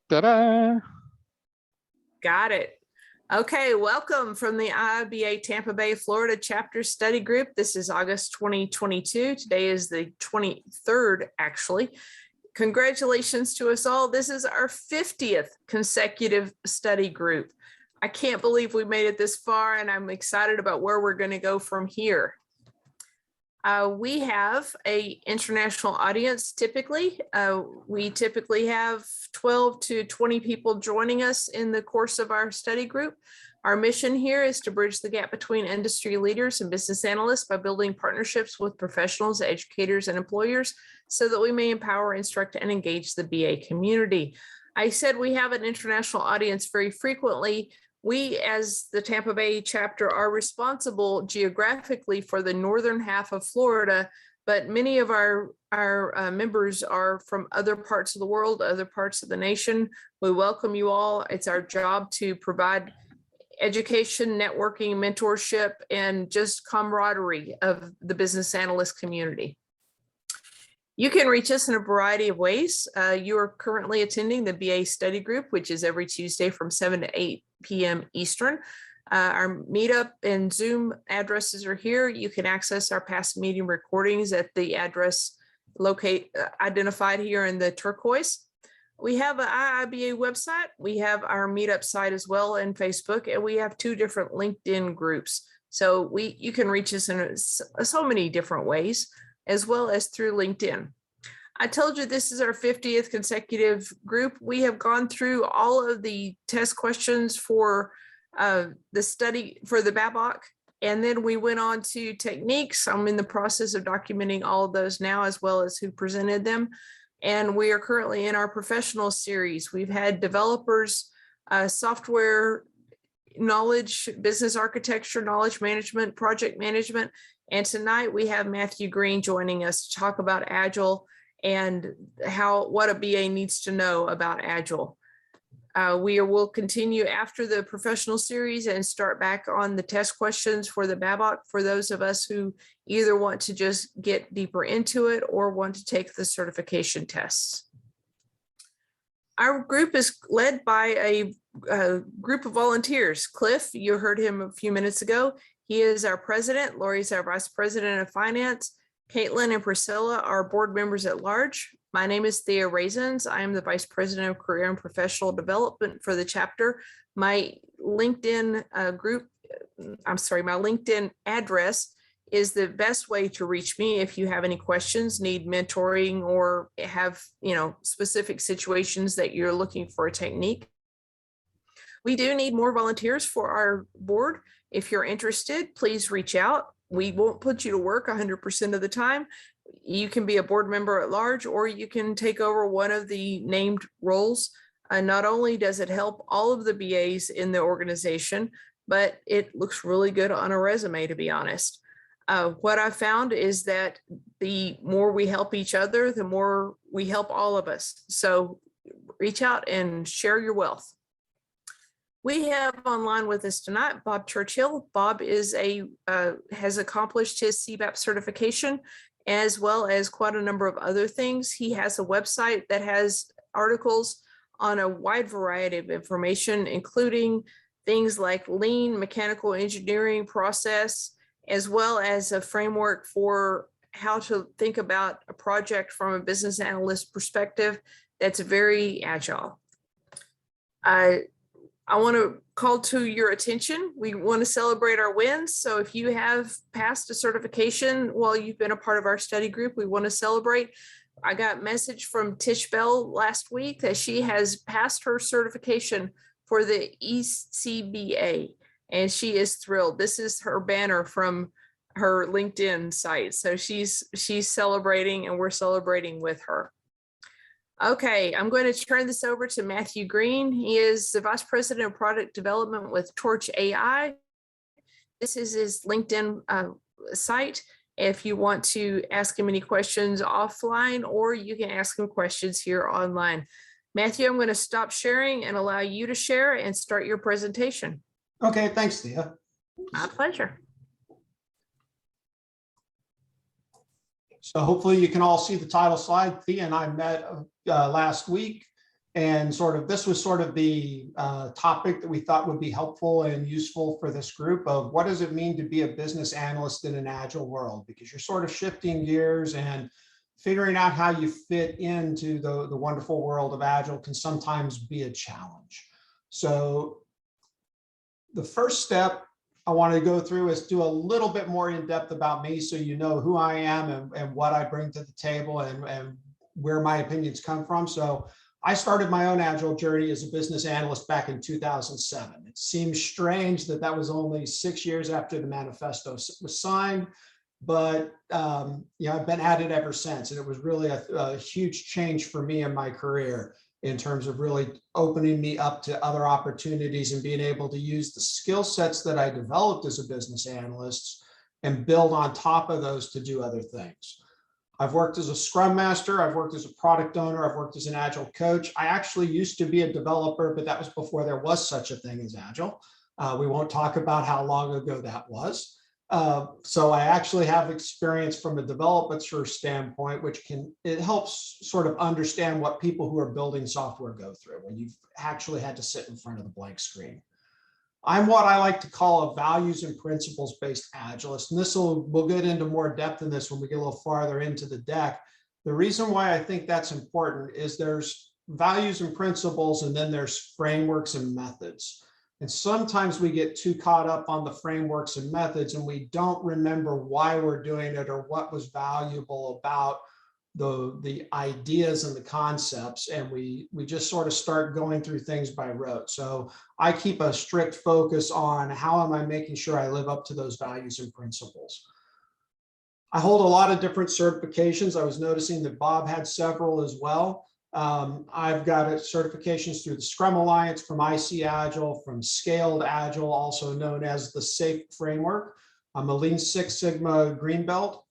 Ta-da! Got it. Okay, welcome from the IIBA Tampa Bay, Florida chapter study group. This is August 2022. Today is the 23rd, actually. Congratulations to us all. This is our 50th consecutive study group. I can't believe we made it this far, and I'm excited about where we're going to go from here. We have an international audience typically. We typically have 12 to 20 people joining us in the course of our study group. Our mission here is to bridge the gap between industry leaders and business analysts by building partnerships with professionals, educators, and employers so that we may empower, instruct, and engage the BA community. I said we have an international audience very frequently. We, as the Tampa Bay chapter, are responsible geographically for the northern half of Florida, but many of our members are from other parts of the world, other parts of the nation. We welcome you all. It's our job to provide education, networking, mentorship, and just camaraderie of the business analyst community. You can reach us in a variety of ways. You are currently attending the BA study group, which is every Tuesday from 7 to 8 p.m. Eastern. Our meetup and Zoom addresses are here. You can access our past meeting recordings at the address identified here in the turquoise. We have an IIBA website. We have our meetup site as well, and Facebook, and we have 2 different LinkedIn groups. So you can reach us in so many different ways, as well as through LinkedIn. I told you this is our 50th consecutive group. We have gone through all of the test questions for the study for the BABOK, and then we went on to techniques. I'm in the process of documenting all of those now, as well as who presented them. And we are currently in our professional series. We've had developers, software knowledge, business architecture, knowledge management, project management. And tonight we have Matthew Green joining us to talk about Agile and what a BA needs to know about Agile. We will continue after the professional series and start back on the test questions for the BABOK for those of us who either want to just get deeper into it or want to take the certification tests. Our group is led by a group of volunteers. Cliff, you heard him a few minutes ago. He is our president. Lori's our vice president of finance. Caitlin and Priscilla are board members at large. My name is Thea Raisins. I am the vice president of career and professional development for the chapter. My LinkedIn my LinkedIn address is the best way to reach me if you have any questions, need mentoring, or have specific situations that you're looking for a technique. We do need more volunteers for our board. If you're interested, please reach out. We won't put you to work 100% of the time. You can be a board member at large, or you can take over one of the named roles. Not only does it help all of the BAs in the organization, but it looks really good on a resume, to be honest. What I found is that the more we help each other, the more we help all of us. So reach out and share your wealth. We have online with us tonight Bob Churchill. Bob is has accomplished his CBAP certification, as well as quite a number of other things. He has a website that has articles on a wide variety of information, including things like lean mechanical engineering process, as well as a framework for how to think about a project from a business analyst perspective that's very agile. I want to call to your attention. We want to celebrate our wins. So if you have passed a certification while you've been a part of our study group, we want to celebrate. I got a message from Tish Bell last week that she has passed her certification for the CBAP, and she is thrilled. This is her banner from her LinkedIn site. So she's celebrating, and we're celebrating with her. Okay, I'm going to turn this over to Matthew Green. He is the Vice President of Product Development with Torch AI. This is his LinkedIn site. If you want to ask him any questions offline, or you can ask him questions here online. Matthew, I'm going to stop sharing and allow you to share and start your presentation. Okay, thanks, Thea. My pleasure. So hopefully you can all see the title slide. Thea and I met last week, And this was sort of the topic that we thought would be helpful and useful for this group of what does it mean to be a business analyst in an agile world? Because you're sort of shifting gears and figuring out how you fit into the wonderful world of agile can sometimes be a challenge. So the first step I want to go through is do a little bit more in depth about me so you know who I am and what I bring to the table and where my opinions come from. So I started my own Agile journey as a business analyst back in 2007. It seems strange that that was only 6 years after the manifesto was signed, but I've been at it ever since. And it was really a huge change for me in my career in terms of really opening me up to other opportunities and being able to use the skill sets that I developed as a business analyst and build on top of those to do other things. I've worked as a Scrum Master, I've worked as a product owner, I've worked as an Agile coach. I actually used to be a developer, but that was before there was such a thing as Agile. We won't talk about how long ago that was. So I actually have experience from a developer standpoint, it helps sort of understand what people who are building software go through when you've actually had to sit in front of the blank screen. I'm what I like to call a values and principles based Agilist. And we'll get into more depth in this when we get a little farther into the deck. The reason why I think that's important is there's values and principles, and then there's frameworks and methods. And sometimes we get too caught up on the frameworks and methods and we don't remember why we're doing it or what was valuable about the ideas and the concepts, and we just sort of start going through things by rote. So I keep a strict focus on how am I making sure I live up to those values and principles. I hold a lot of different certifications. I was noticing that Bob had several as well. I've got certifications through the Scrum Alliance, from IC Agile, from Scaled Agile, also known as the SAFe framework. I'm a Lean Six Sigma Green Belt.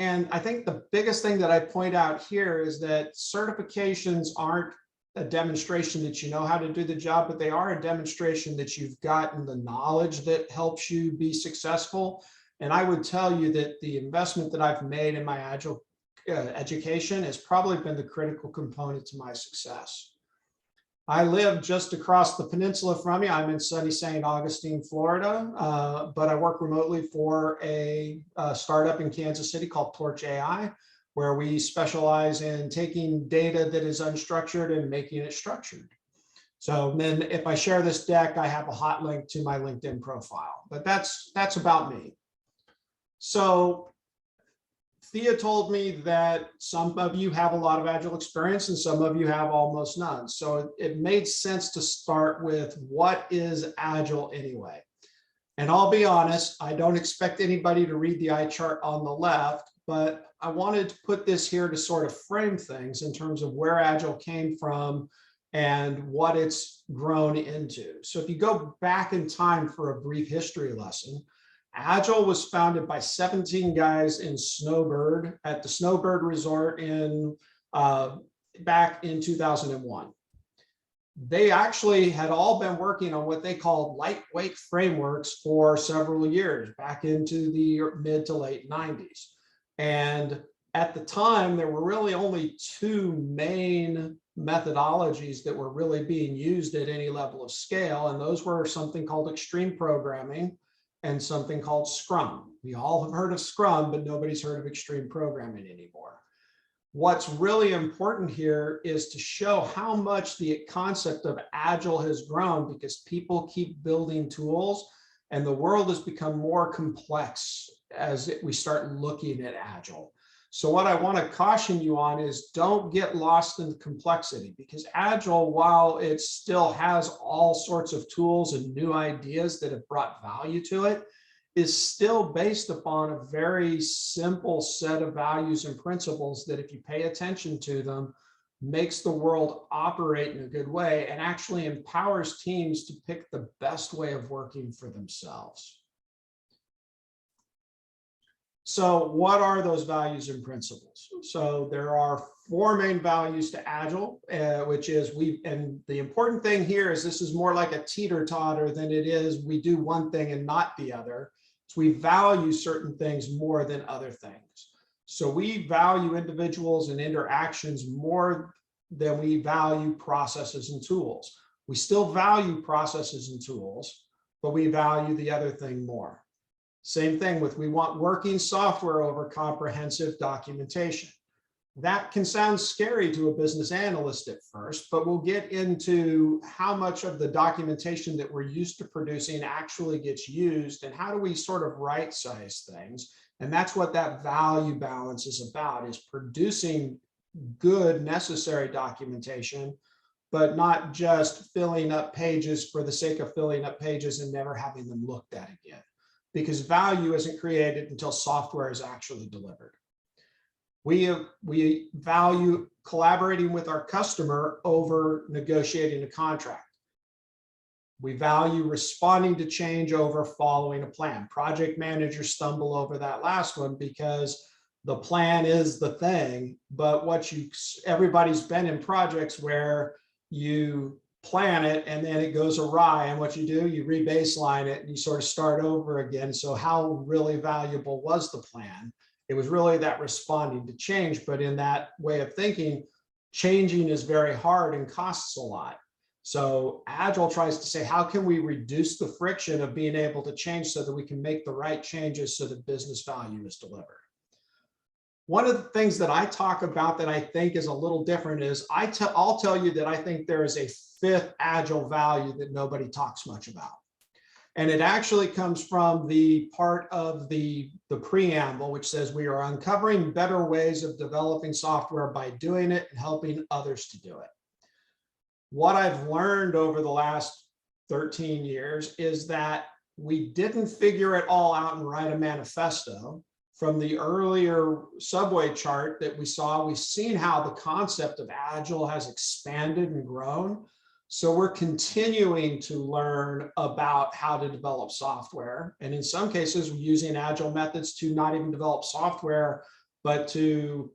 And I think the biggest thing that I point out here is that certifications aren't a demonstration that you know how to do the job, but they are a demonstration that you've gotten the knowledge that helps you be successful. And I would tell you that the investment that I've made in my Agile education has probably been the critical component to my success. I live just across the peninsula from you. I'm in sunny St. Augustine, Florida, but I work remotely for a startup in Kansas City called Torch AI, where we specialize in taking data that is unstructured and making it structured. So then if I share this deck, I have a hot link to my LinkedIn profile, but that's about me. So Thea told me that some of you have a lot of Agile experience and some of you have almost none. So it made sense to start with what is Agile anyway? And I'll be honest, I don't expect anybody to read the eye chart on the left, but I wanted to put this here to sort of frame things in terms of where Agile came from and what it's grown into. So if you go back in time for a brief history lesson, Agile was founded by 17 guys in Snowbird at the Snowbird Resort back in 2001. They actually had all been working on what they called lightweight frameworks for several years, back into the mid to late 90s. And at the time, there were really only two main methodologies that were really being used at any level of scale. And those were something called extreme programming and something called Scrum. We all have heard of Scrum, but nobody's heard of extreme programming anymore. What's really important here is to show how much the concept of Agile has grown, because people keep building tools and the world has become more complex as we start looking at Agile. So what I want to caution you on is don't get lost in the complexity, because Agile, while it still has all sorts of tools and new ideas that have brought value to it, is still based upon a very simple set of values and principles that, if you pay attention to them, makes the world operate in a good way and actually empowers teams to pick the best way of working for themselves. So what are those values and principles? So there are four main values to Agile, which is and the important thing here is this is more like a teeter-totter than it is we do one thing and not the other. So we value certain things more than other things. So we value individuals and interactions more then we value processes and tools. We still value processes and tools, but we value the other thing more. Same thing with, we want working software over comprehensive documentation. That can sound scary to a business analyst at first, but we'll get into how much of the documentation that we're used to producing actually gets used, and how do we sort of right-size things. And that's what that value balance is about, is producing good, necessary documentation, but not just filling up pages for the sake of filling up pages and never having them looked at again. Because value isn't created until software is actually delivered. We value collaborating with our customer over negotiating a contract. We value responding to change over following a plan. Project managers stumble over that last one because the plan is the thing, but everybody's been in projects where you plan it and then it goes awry, and what you do, you re-baseline it and you sort of start over again. So how really valuable was the plan? It was really that responding to change, but in that way of thinking, changing is very hard and costs a lot. So Agile tries to say, how can we reduce the friction of being able to change so that we can make the right changes so that business value is delivered? One of the things that I talk about that I think is a little different is I'll tell you that I think there is a fifth Agile value that nobody talks much about. And it actually comes from the part of the preamble, which says we are uncovering better ways of developing software by doing it and helping others to do it. What I've learned over the last 13 years is that we didn't figure it all out and write a manifesto. From the earlier subway chart that we saw, we've seen how the concept of Agile has expanded and grown. So we're continuing to learn about how to develop software. And in some cases, we're using Agile methods to not even develop software, but to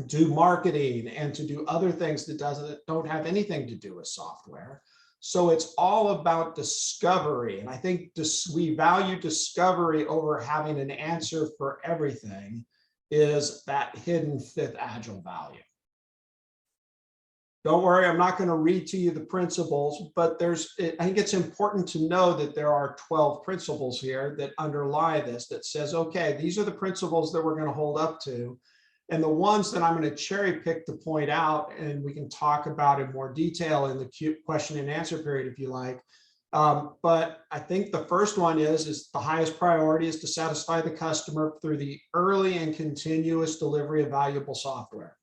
do marketing and to do other things that don't have anything to do with software. So it's all about discovery. And I think we value discovery over having an answer for everything, is that hidden fifth Agile value. Don't worry, I'm not going to read to you the principles, but I think it's important to know that there are 12 principles here that underlie this, that says, okay, these are the principles that we're going to hold up to. And the ones that I'm going to cherry pick to point out, and we can talk about in more detail in the question and answer period if you like. But I think the first one is the highest priority is to satisfy the customer through the early and continuous delivery of valuable software.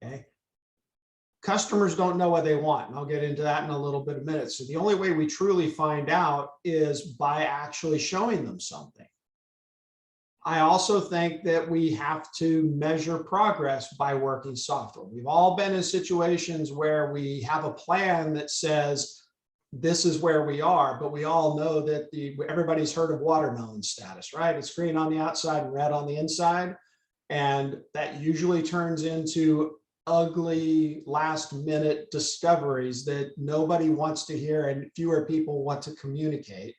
Okay. Customers don't know what they want, and I'll get into that in a little bit of minutes. So the only way we truly find out is by actually showing them something. I also think that we have to measure progress by working software. We've all been in situations where we have a plan that says this is where we are, but we all know that everybody's heard of watermelon status, right? It's green on the outside and red on the inside. And that usually turns into ugly last minute discoveries that nobody wants to hear and fewer people want to communicate.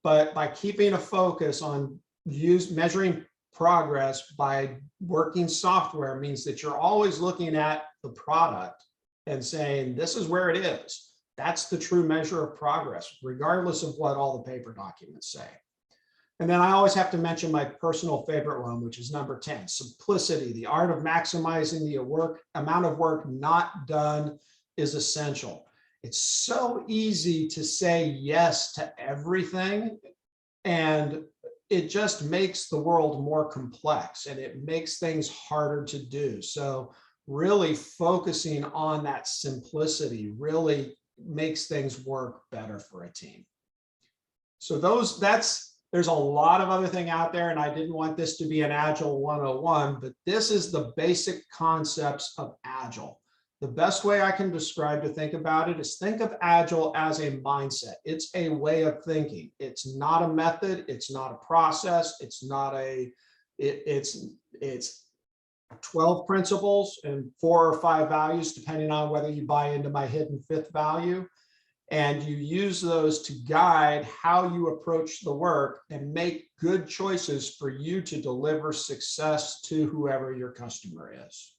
But by keeping a focus on measuring progress by working software means that you're always looking at the product and saying, this is where it is. That's the true measure of progress, regardless of what all the paper documents say. And then I always have to mention my personal favorite one, which is number 10, simplicity. The art of maximizing the amount of work not done is essential. It's so easy to say yes to everything, and it just makes the world more complex and it makes things harder to do. So really focusing on that simplicity really makes things work better for a team. So there's a lot of other thing out there, and I didn't want this to be an Agile 101, but this is the basic concepts of Agile. The best way I can describe to think about it is think of Agile as a mindset. It's a way of thinking. It's not a method. It's not a process. It's 12 principles and 4 or 5 values, depending on whether you buy into my hidden fifth value. And you use those to guide how you approach the work and make good choices for you to deliver success to whoever your customer is.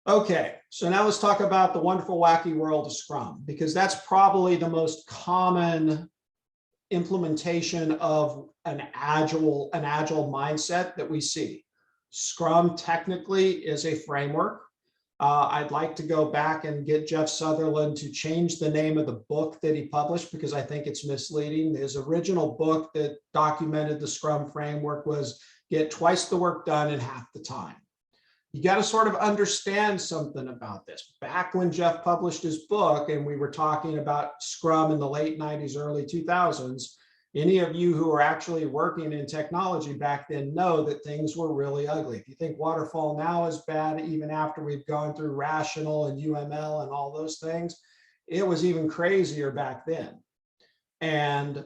Okay, so now let's talk about the wonderful, wacky world of Scrum, because that's probably the most common implementation of an agile mindset that we see. Scrum technically is a framework. I'd like to go back and get Jeff Sutherland to change the name of the book that he published because I think it's misleading. His original book that documented the Scrum framework was Get Twice the Work Done in Half the Time. You got to sort of understand something about this. Back when Jeff published his book and we were talking about Scrum in the late 90s, early 2000s, any of you who are actually working in technology back then know that things were really ugly. If you think waterfall now is bad, even after we've gone through rational and UML and all those things, it was even crazier back then. And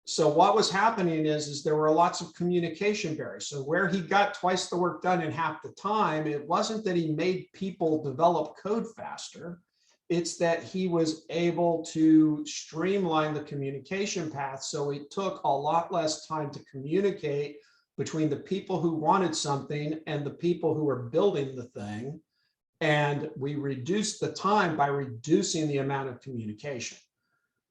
so what was happening is there were lots of communication barriers. So where he got twice the work done in half the time, it wasn't that he made people develop code faster. It's that he was able to streamline the communication path. So it took a lot less time to communicate between the people who wanted something and the people who were building the thing. And we reduced the time by reducing the amount of communication.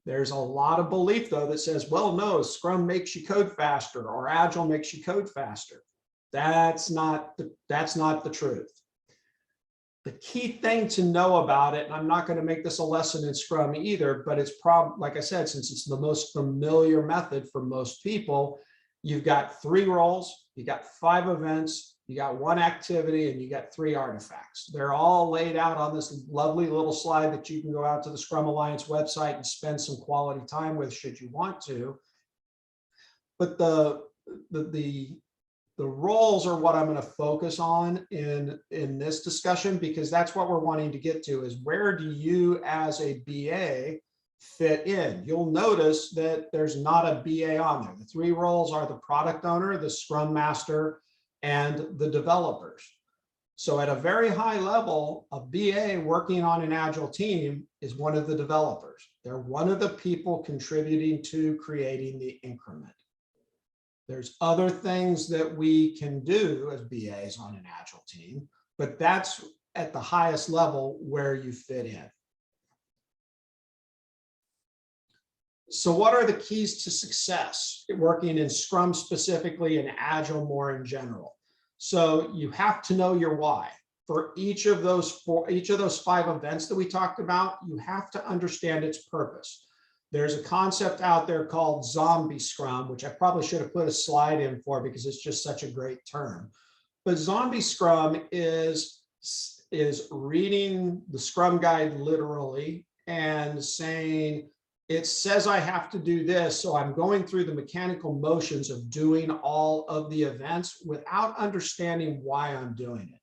There's a lot of belief, though, that says, well, no, Scrum makes you code faster or Agile makes you code faster. That's not the truth. The key thing to know about it, and I'm not going to make this a lesson in Scrum either, but it's probably, like I said, since it's the most familiar method for most people, you've got 3 roles, you got 5 events, you got 1 activity, and you got 3 artifacts. They're all laid out on this lovely little slide that you can go out to the Scrum Alliance website and spend some quality time with should you want to. But the roles are what I'm going to focus on in this discussion, because that's what we're wanting to get to, is where do you as a BA fit in? You'll notice that there's not a BA on there. The 3 roles are the product owner, the Scrum Master, and the developers. So at a very high level, a BA working on an Agile team is one of the developers. They're one of the people contributing to creating the increment. There's other things that we can do as BAs on an Agile team, but that's at the highest level where you fit in. So what are the keys to success working in Scrum specifically and Agile more in general? So you have to know your why. For each of those 5 events that we talked about, you have to understand its purpose. There's a concept out there called zombie Scrum, which I probably should have put a slide in for because it's just such a great term. But zombie Scrum is reading the Scrum guide literally and saying, it says I have to do this, so I'm going through the mechanical motions of doing all of the events without understanding why I'm doing it.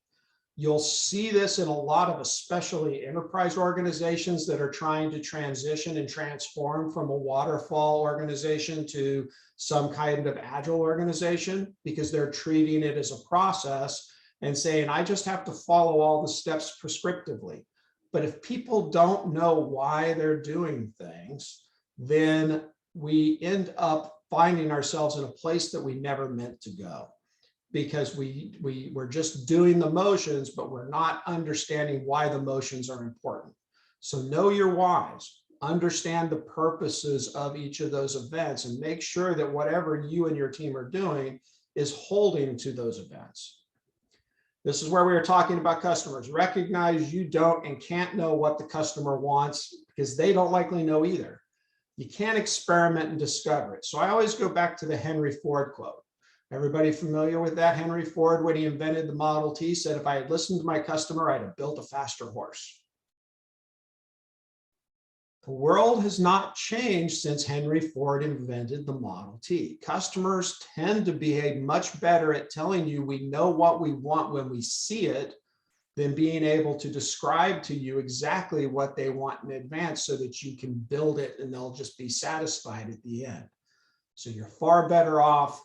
You'll see this in a lot of especially enterprise organizations that are trying to transition and transform from a waterfall organization to some kind of Agile organization, because they're treating it as a process and saying, I just have to follow all the steps prescriptively. But if people don't know why they're doing things, then we end up finding ourselves in a place that we never meant to go, because we're just doing the motions, but we're not understanding why the motions are important. So know your whys, understand the purposes of each of those events, and make sure that whatever you and your team are doing is holding to those events. This is where we were talking about customers. Recognize you don't and can't know what the customer wants, because they don't likely know either. You can't experiment and discover it. So I always go back to the Henry Ford quote. Everybody familiar with that? Henry Ford, when he invented the Model T, said, if I had listened to my customer, I'd have built a faster horse. The world has not changed since Henry Ford invented the Model T. Customers tend to behave much better at telling you we know what we want when we see it than being able to describe to you exactly what they want in advance so that you can build it and they'll just be satisfied at the end. So you're far better off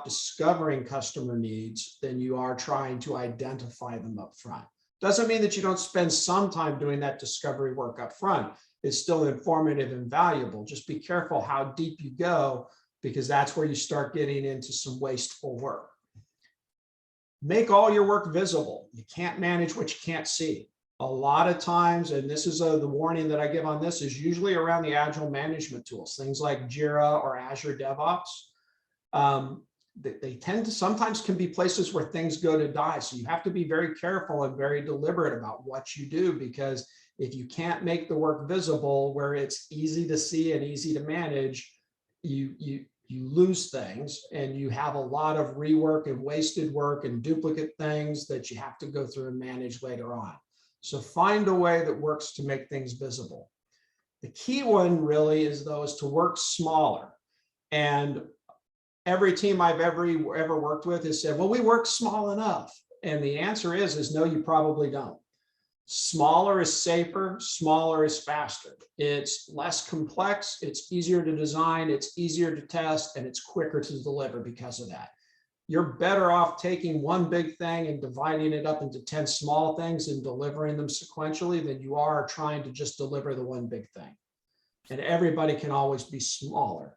discovering customer needs than you are trying to identify them up front. Doesn't mean that you don't spend some time doing that discovery work up front. It's still informative and valuable. Just be careful how deep you go, because that's where you start getting into some wasteful work. Make all your work visible. You can't manage what you can't see. A lot of times, and this is the warning that I give on this, is usually around the Agile management tools, things like Jira or Azure DevOps. They tend to sometimes can be places where things go to die. So you have to be very careful and very deliberate about what you do, because if you can't make the work visible where it's easy to see and easy to manage, you lose things, and you have a lot of rework and wasted work and duplicate things that you have to go through and manage later on. So find a way that works to make things visible. The key one really is to work smaller. And every team I've ever worked with has said, well, we work small enough. And the answer is no, you probably don't. Smaller is safer, smaller is faster. It's less complex, it's easier to design, it's easier to test, and it's quicker to deliver because of that. You're better off taking one big thing and dividing it up into 10 small things and delivering them sequentially than you are trying to just deliver the one big thing. And everybody can always be smaller.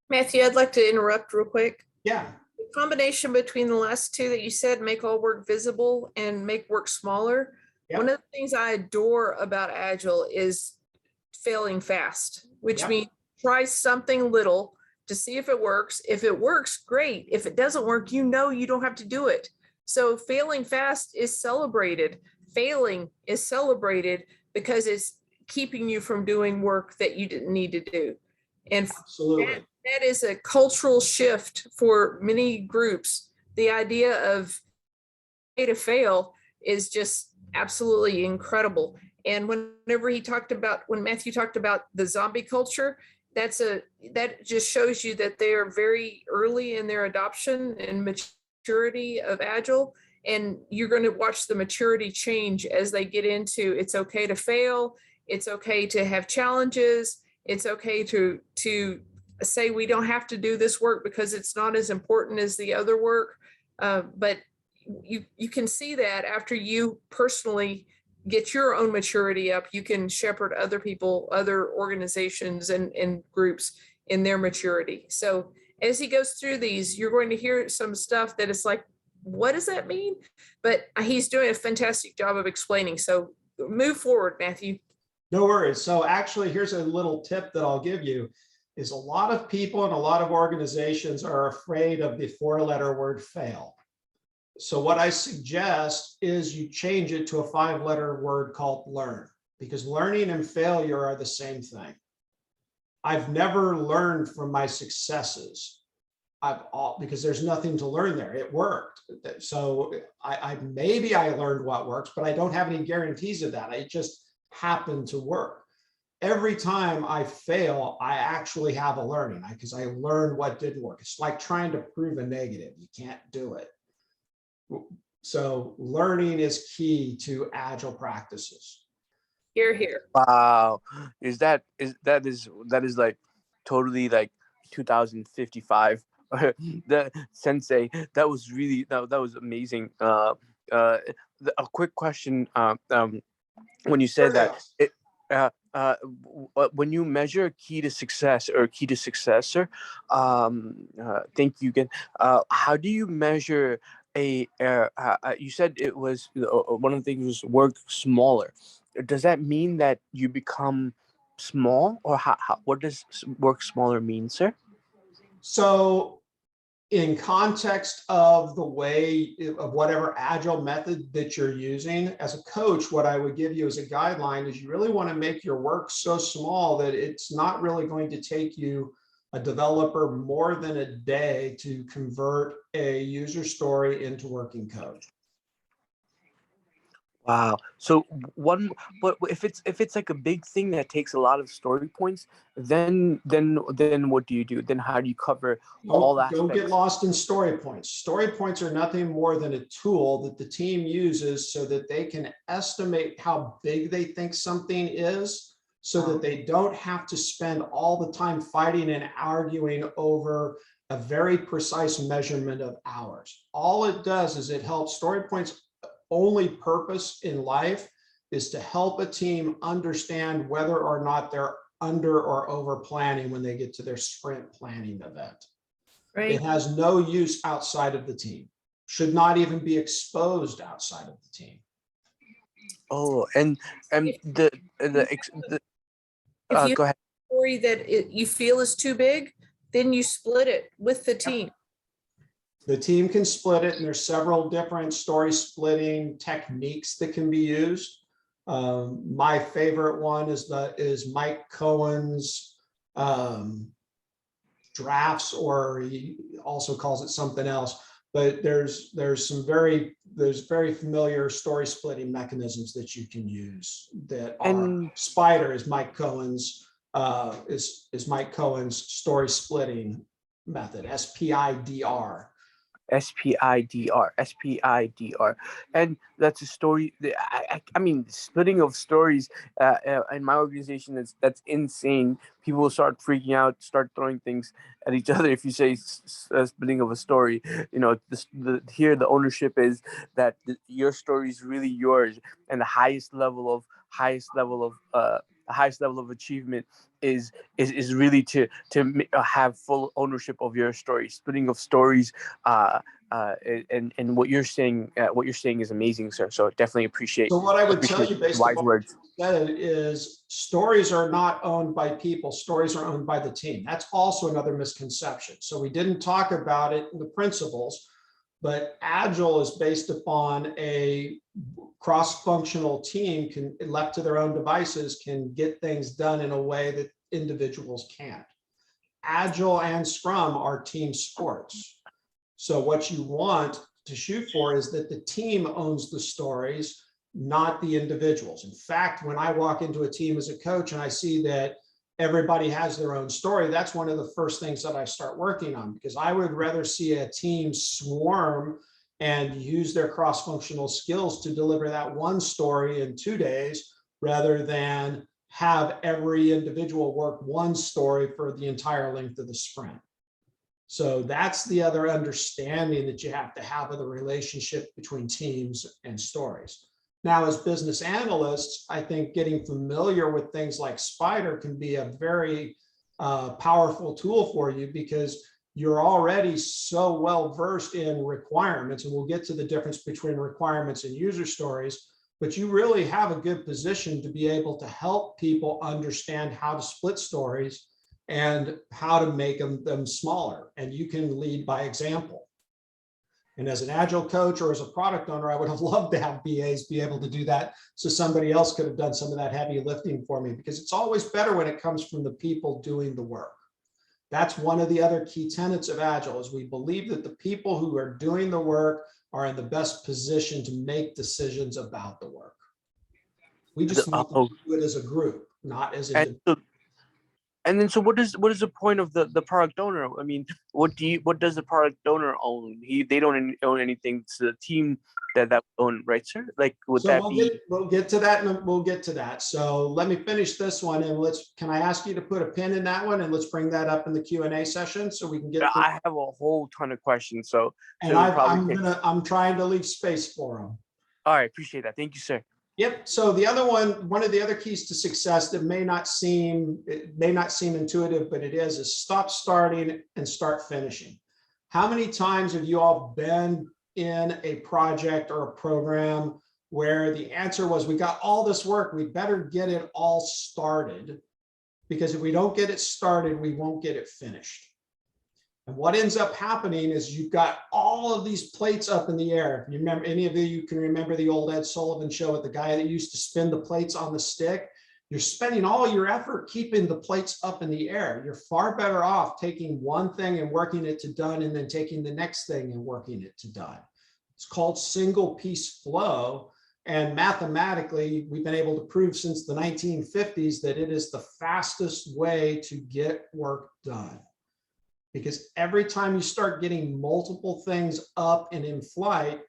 Matthew, I'd like to interrupt real quick. Yeah. The combination between the last two that you said, make all work visible and make work smaller. Yep. One of the things I adore about Agile is failing fast, which means try something little to see if it works. If it works, great. If it doesn't work, you don't have to do it. So failing fast is celebrated. Failing is celebrated because it's keeping you from doing work that you didn't need to do. And absolutely, that is a cultural shift for many groups. The idea of pay to fail is just absolutely incredible. And when Matthew talked about the zombie culture, that just shows you that they are very early in their adoption and maturity of Agile. And you're going to watch the maturity change as they get into, it's okay to fail. It's okay to have challenges. It's okay to say we don't have to do this work because it's not as important as the other work. But you can see that after you personally get your own maturity up, you can shepherd other people, other organizations and groups in their maturity. So as he goes through these, you're going to hear some stuff that is like, what does that mean? But he's doing a fantastic job of explaining. So move forward, Matthew. No worries. So actually, here's a little tip that I'll give you, is a lot of people and a lot of organizations are afraid of the 4-letter word fail. So what I suggest is you change it to a 5-letter word called learn, because learning and failure are the same thing. I've never learned from my successes. Because there's nothing to learn there. It worked. So maybe I learned what works, but I don't have any guarantees of that. It just happened to work. Every time I fail, I actually have a learning, because I learned what didn't work. It's like trying to prove a negative. You can't do it. So learning is key to Agile practices. Hear, hear. Wow. That is like totally like 2055. The sensei, that was really that was amazing. A quick question. When you said that when you a key to success or key to successor, think you can. How do you measure you said it was one of the things was work smaller. Does that mean that you become small, or what does work smaller mean, sir? So in context of the way of whatever Agile method that you're using, as a coach, what I would give you as a guideline is you really want to make your work so small that it's not really going to take you, a developer, more than a day to convert a user story into working code. Wow. So but if it's like a big thing that takes a lot of story points, then what do you do? Then how do you cover all aspects? Don't get lost in story points. Story points are nothing more than a tool that the team uses so that they can estimate how big they think something is, so that they don't have to spend all the time fighting and arguing over a very precise measurement of hours. All it does is it helps. Story points' only purpose in life is to help a team understand whether or not they're under or over planning when they get to their sprint planning event. Right. It has no use outside of the team. should not even be exposed outside of the team. Oh, and the If you go ahead. have a story that you feel is too big, then you split it with the team. The team can split it, and there's several different story splitting techniques that can be used. My favorite one is Mike Cohen's drafts, or he also calls it something else. But there's very familiar story splitting mechanisms that you can use that are Spider is Mike Cohen's Mike Cohen's story splitting method, SPIDR. SPIDR, and that's a story. I mean, splitting of stories in my organization, that's insane. People will start freaking out, start throwing things at each other if you say splitting of a story. You know, here the ownership is that your story is really yours, and the highest level of achievement is really to have full ownership of your story. Splitting of stories, and what you're saying is amazing, sir. So definitely appreciate. So what I would tell you based wise on words. what you said is stories are not owned by people. Stories are owned by the team. That's also another misconception. So we didn't talk about it in the principles, but Agile is based upon a cross-functional team can, left to their own devices, can get things done in a way that individuals can't. Agile and Scrum are team sports. So what you want to shoot for is that the team owns the stories, not the individuals. In fact, when I walk into a team as a coach and I see that everybody has their own story, that's one of the first things that I start working on, because I would rather see a team swarm and use their cross-functional skills to deliver that one story in 2 days, rather than have every individual work one story for the entire length of the sprint. So that's the other understanding that you have to have of the relationship between teams and stories. Now, as business analysts, I think getting familiar with things like Spider can be a very powerful tool for you, because you're already so well versed in requirements, and we'll get to the difference between requirements and user stories, but you really have a good position to be able to help people understand how to split stories and how to make them smaller. And you can lead by example. And as an Agile coach or as a product owner, I would have loved to have BAs be able to do that, so somebody else could have done some of that heavy lifting for me, because it's always better when it comes from the people doing the work. That's one of the other key tenets of Agile, is we believe that the people who are doing the work are in the best position to make decisions about the work. We just want to do it as a group, not as individuals. And then, so what is the point of the product owner? I mean, what does the product owner own? They don't own anything. It's the team that own, right, sir? Like, would that be? We'll get to that, and we'll get to that. So let me finish this one, and can I ask you to put a pin in that one, and let's bring that up in the Q&A session so we can get. I have a whole ton of questions, so. And I'm trying to leave space for them. All right, appreciate that. Thank you, sir. Yep. So the other one of the other keys to success that may not seem intuitive, but it is stop starting and start finishing. How many times have you all been in a project or a program where the answer was, we got all this work, we better get it all started, because if we don't get it started, we won't get it finished. And what ends up happening is you've got all of these plates up in the air. You remember, any of you can remember the old Ed Sullivan show with the guy that used to spin the plates on the stick? You're spending all your effort keeping the plates up in the air. You're far better off taking one thing and working it to done, and then taking the next thing and working it to done. It's called single piece flow. And mathematically, we've been able to prove since the 1950s that it is the fastest way to get work done. Because every time you start getting multiple things up and in flight,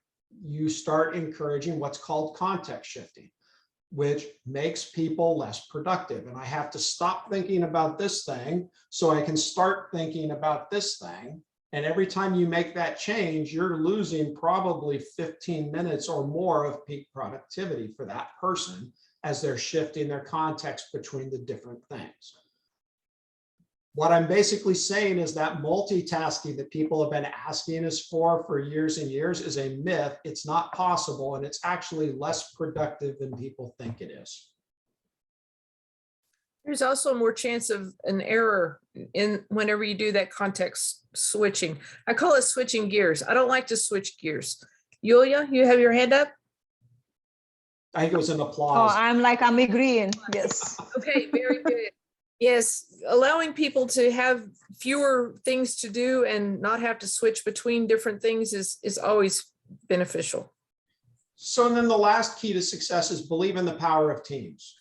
you start encouraging what's called context shifting, which makes people less productive. And I have to stop thinking about this thing so I can start thinking about this thing. And every time you make that change, you're losing probably 15 minutes or more of peak productivity for that person as they're shifting their context between the different things. What I'm basically saying is that multitasking that people have been asking us for years and years is a myth. It's not possible, and it's actually less productive than people think it is. There's also more chance of an error in whenever you do that context switching. I call it switching gears. I don't like to switch gears. Yulia, you have your hand up? I think it was an Oh, applause. I'm agreeing. Yes. Okay, very good. Yes, allowing people to have fewer things to do and not have to switch between different things is always beneficial. So then the last key to success is believe in the power of teams.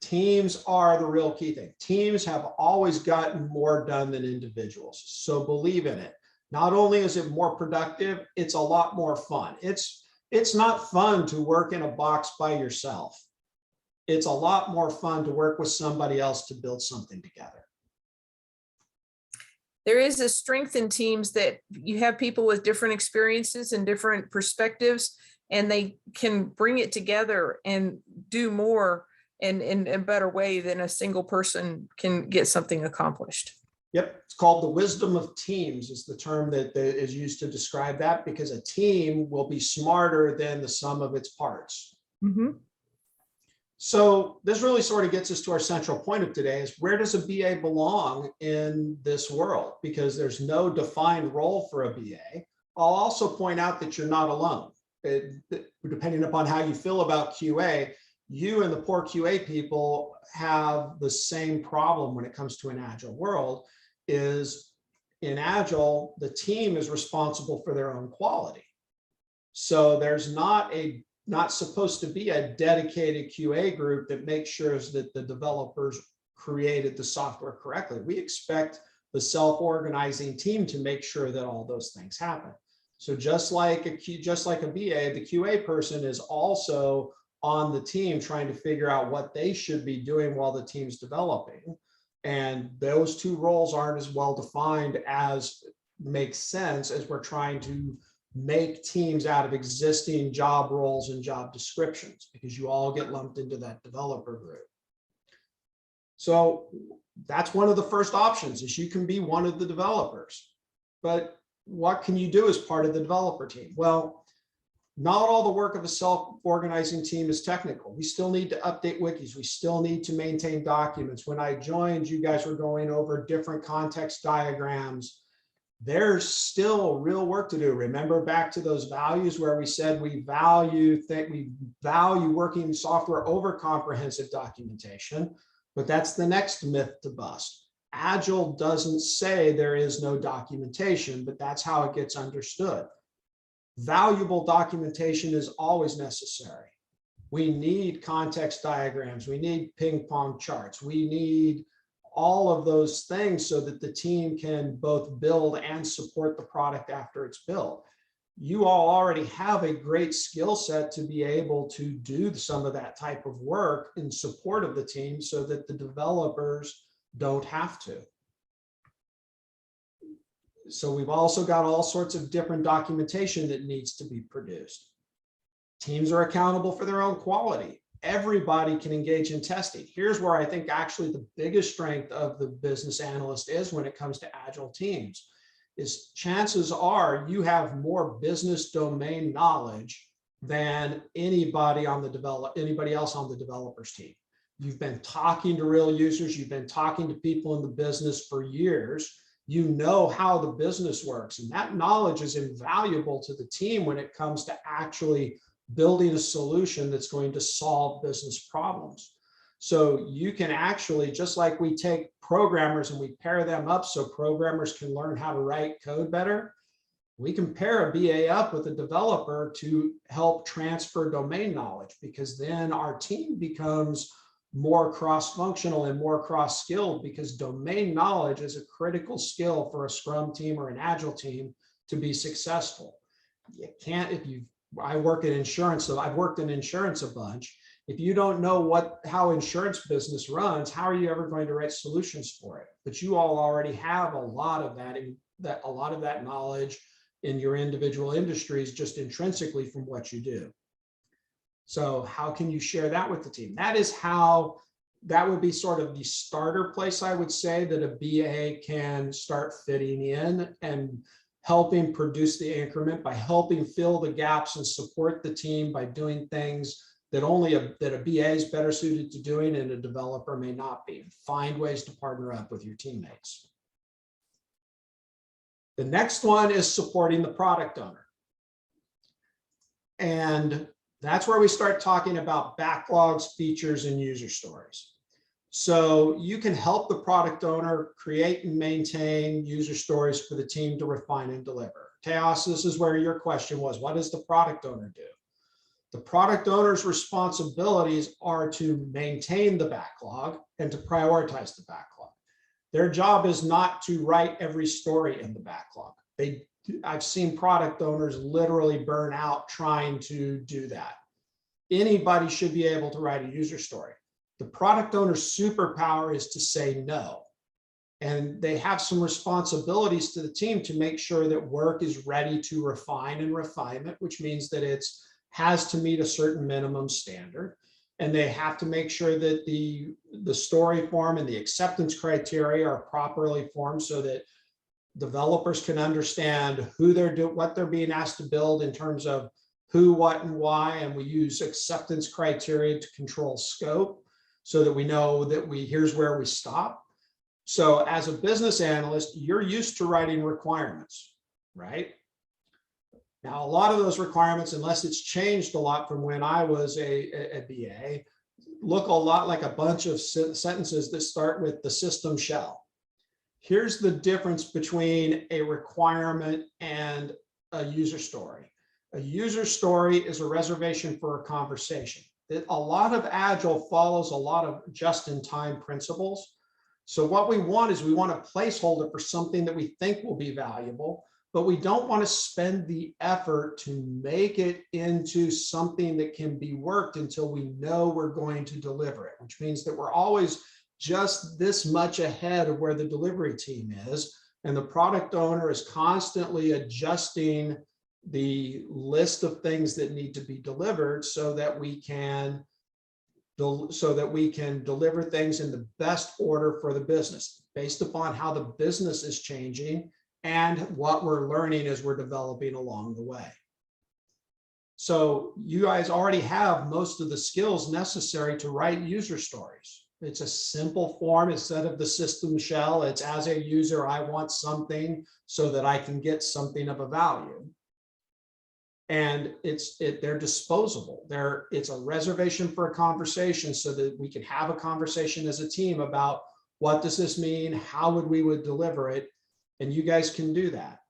Teams are the real key thing. Teams have always gotten more done than individuals. So believe in it. Not only is it more productive, it's a lot more fun. It's not fun to work in a box by yourself. It's a lot more fun to work with somebody else to build something together. There is a strength in teams that you have people with different experiences and different perspectives, and they can bring it together and do more in a better way than a single person can get something accomplished. Yep, it's called the wisdom of teams is the term that is used to describe that, because a team will be smarter than the sum of its parts. Mm-hmm. So this really sort of gets us to our central point of today is, where does a BA belong in this world? Because there's no defined role for a BA. I'll also point out that you're not alone. Depending upon how you feel about QA, you and the poor QA people have the same problem when it comes to an Agile world. Is in Agile, the team is responsible for their own quality. So there's not supposed to be a dedicated QA group that makes sure that the developers created the software correctly. We expect the self-organizing team to make sure that all those things happen. So just like a BA, the QA person is also on the team trying to figure out what they should be doing while the team's developing. And those two roles aren't as well defined as makes sense as we're trying to make teams out of existing job roles and job descriptions, because you all get lumped into that developer group. So that's one of the first options, is you can be one of the developers. But what can you do as part of the developer team? Well, not all the work of a self-organizing team is technical. We still need to update wikis. We still need to maintain documents. When I joined, you guys were going over different context diagrams. There's still real work to do. Remember back to those values where we said we value working software over comprehensive documentation, but that's the next myth to bust. Agile doesn't say there is no documentation, but that's how it gets understood. Valuable documentation is always necessary. We need context diagrams. We need ping pong charts. We need all of those things so that the team can both build and support the product after it's built. You all already have a great skill set to be able to do some of that type of work in support of the team so that the developers don't have to. So we've also got all sorts of different documentation that needs to be produced. Teams are accountable for their own quality. Everybody can engage in testing. Here's where I think actually the biggest strength of the business analyst is when it comes to Agile teams, is chances are you have more business domain knowledge than anybody else on the developers team. You've been talking to real users. You've been talking to people in the business for years. You know how the business works, and that knowledge is invaluable to the team when it comes to actually building a solution that's going to solve business problems. So you can actually, just like we take programmers and we pair them up so programmers can learn how to write code better, we can pair a BA up with a developer to help transfer domain knowledge, because then our team becomes more cross-functional and more cross-skilled, because domain knowledge is a critical skill for a Scrum team or an Agile team to be successful. You can't, I work in insurance, so I've worked in insurance a bunch. If you don't know how insurance business runs, how are you ever going to write solutions for it? But you all already have a lot of that knowledge in your individual industries, just intrinsically from what you do. So how can you share that with the team? That is how that would be sort of the starter place, I would say, that a BA can start fitting in and helping produce the increment by helping fill the gaps and support the team by doing things that only that a BA is better suited to doing and a developer may not be. Find ways to partner up with your teammates. The next one is supporting the product owner. And that's where we start talking about backlogs, features, and user stories. So you can help the product owner create and maintain user stories for the team to refine and deliver. Teos, this is where your question was, what does the product owner do? The product owner's responsibilities are to maintain the backlog and to prioritize the backlog. Their job is not to write every story in the backlog. I've seen product owners literally burn out trying to do that. Anybody should be able to write a user story. The product owner's superpower is to say no. And they have some responsibilities to the team to make sure that work is ready to refine and refinement, which means that it has to meet a certain minimum standard. And they have to make sure that the story form and the acceptance criteria are properly formed so that developers can understand who they're doing, what they're being asked to build in terms of who, what, and why. And we use acceptance criteria to control scope so that we know that here's where we stop. So as a business analyst, you're used to writing requirements, right? Now, a lot of those requirements, unless it's changed a lot from when I was a BA, look a lot like a bunch of sentences that start with the system shall. Here's the difference between a requirement and a user story. A user story is a reservation for a conversation. A lot of Agile follows a lot of just-in-time principles. So what we want is we want a placeholder for something that we think will be valuable, but we don't want to spend the effort to make it into something that can be worked until we know we're going to deliver it, which means that we're always just this much ahead of where the delivery team is. And the product owner is constantly adjusting the list of things that need to be delivered so that we can deliver things in the best order for the business based upon how the business is changing and what we're learning as we're developing along the way. So you guys already have most of the skills necessary to write user stories. It's a simple form. Instead of the system shell, it's as a user, I want something so that I can get something of a value. And they're disposable. It's a reservation for a conversation so that we can have a conversation as a team about what does this mean? How would we deliver it? And you guys can do that.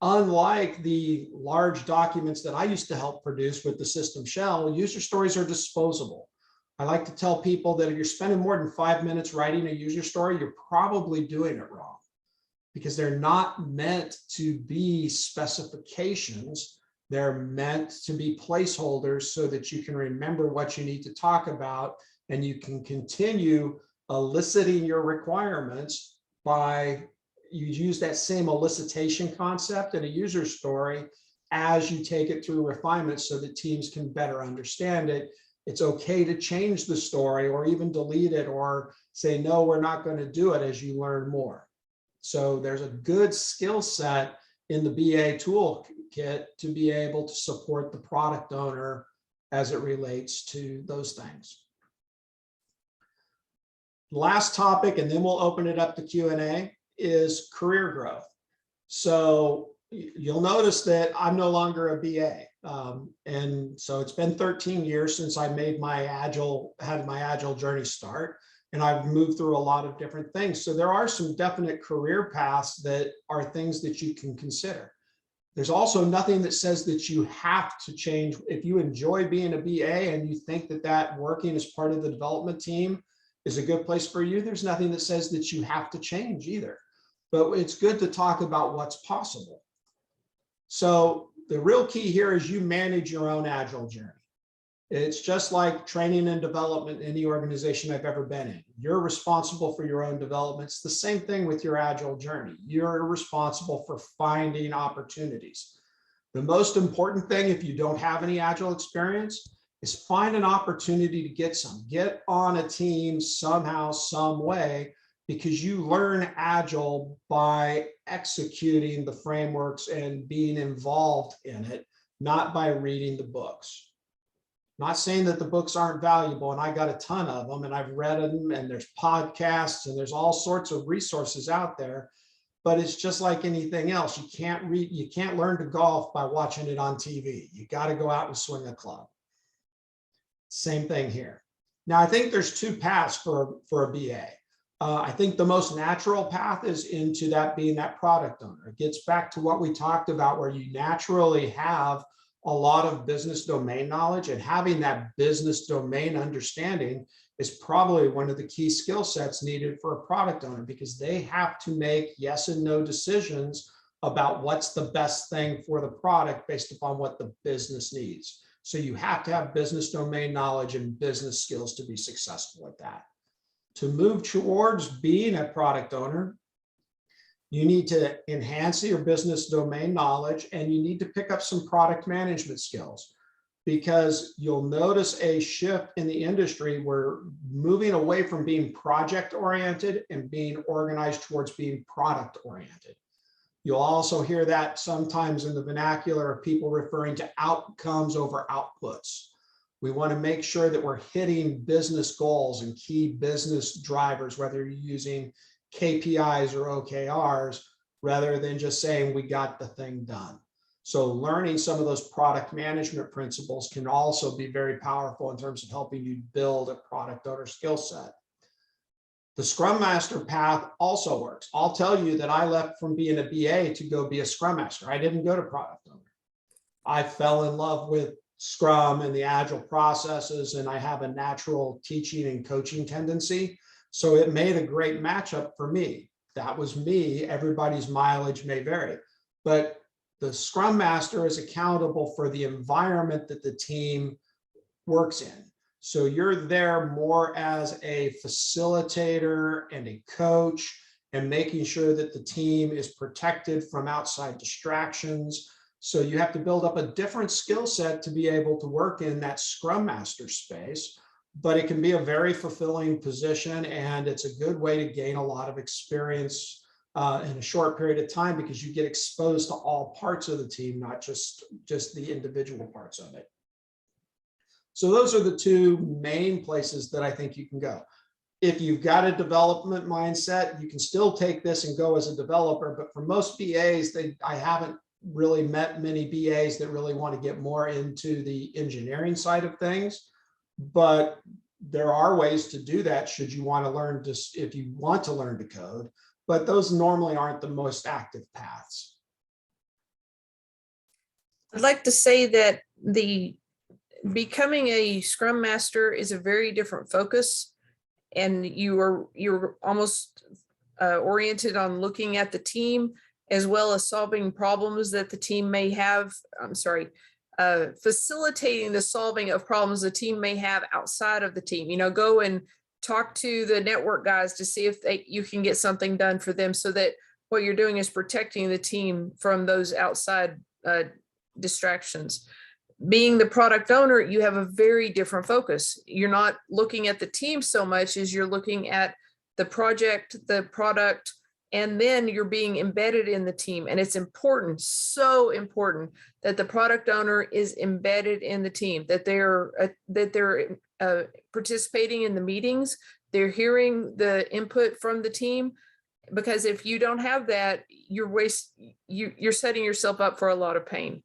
Unlike the large documents that I used to help produce with the system shell, user stories are disposable. I like to tell people that if you're spending more than 5 minutes writing a user story, you're probably doing it wrong because they're not meant to be specifications. They're meant to be placeholders so that you can remember what you need to talk about and you can continue eliciting your requirements by you use that same elicitation concept in a user story as you take it through refinement so that teams can better understand it. It's okay to change the story or even delete it or say, no, we're not going to do it as you learn more. So there's a good skill set in the BA toolkit to be able to support the product owner as it relates to those things. Last topic, and then we'll open it up to Q&A, is career growth. So you'll notice that I'm no longer a BA. And so it's been 13 years since I made had my Agile journey start. And I've moved through a lot of different things. So there are some definite career paths that are things that you can consider. There's also nothing that says that you have to change. If you enjoy being a BA and you think that working as part of the development team is a good place for you, there's nothing that says that you have to change either. But it's good to talk about what's possible. So the real key here is you manage your own Agile journey. It's just like training and development in any organization I've ever been in. You're responsible for your own development. It's the same thing with your Agile journey. You're responsible for finding opportunities. The most important thing, if you don't have any Agile experience, is find an opportunity to get on a team somehow, some way, because you learn Agile by executing the frameworks and being involved in it, not by reading the books. Not saying that the books aren't valuable, and I got a ton of them, and I've read them, and there's podcasts, and there's all sorts of resources out there, but it's just like anything else. You can't learn to golf by watching it on TV. You got to go out and swing a club. Same thing here. Now, I think there's two paths for a BA. I think the most natural path is into that being that product owner. It gets back to what we talked about, where you naturally have a lot of business domain knowledge, and having that business domain understanding is probably one of the key skill sets needed for a product owner, because they have to make yes and no decisions about what's the best thing for the product based upon what the business needs. So you have to have business domain knowledge and business skills to be successful at that. To move towards being a product owner, you need to enhance your business domain knowledge, and you need to pick up some product management skills, because you'll notice a shift in the industry. We're moving away from being project oriented and being organized towards being product oriented. You'll also hear that sometimes in the vernacular of people referring to outcomes over outputs. We want to make sure that we're hitting business goals and key business drivers, whether you're using KPIs or OKRs, rather than just saying we got the thing done. So learning some of those product management principles can also be very powerful in terms of helping you build a product owner skill set. The Scrum Master path also works. I'll tell you that I left from being a BA to go be a Scrum Master. I didn't go to product owner. I fell in love with Scrum and the Agile processes, and I have a natural teaching and coaching tendency. So it made a great matchup for me. That was me. Everybody's mileage may vary, but the Scrum Master is accountable for the environment that the team works in. So you're there more as a facilitator and a coach, and making sure that the team is protected from outside distractions. So you have to build up a different skill set to be able to work in that Scrum Master space, but it can be a very fulfilling position, and it's a good way to gain a lot of experience in a short period of time, because you get exposed to all parts of the team, not just the individual parts of it. So those are the two main places that I think you can go. If you've got a development mindset, you can still take this and go as a developer, but for most BAs, I haven't really met many BAs that really want to get more into the engineering side of things, but there are ways to do that should you want to learn if you want to learn to code, but those normally aren't the most active paths. I'd like to say that becoming a Scrum Master is a very different focus, and you're almost oriented on looking at the team as well as solving problems that the team may have. Facilitating the solving of problems the team may have outside of the team. Go and talk to the network guys to see if you can get something done for them, so that what you're doing is protecting the team from those outside distractions. Being the product owner, you have a very different focus. You're not looking at the team so much as you're looking at the project, the product, and then you're being embedded in the team. And it's important, so important, that the product owner is embedded in the team, that they're participating in the meetings, they're hearing the input from the team. Because if you don't have that, you're setting yourself up for a lot of pain.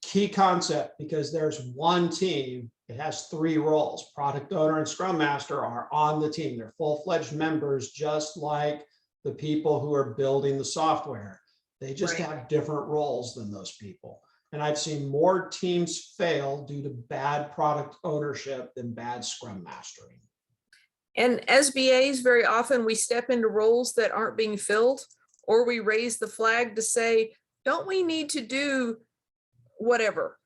Key concept, because there's one team, it has three roles. Product owner and Scrum Master are on the team. They're full-fledged members, just like the people who are building the software. They just have different roles than those people. And I've seen more teams fail due to bad product ownership than bad Scrum Mastering. And as BAs, very often we step into roles that aren't being filled, or we raise the flag to say, don't we need to do whatever?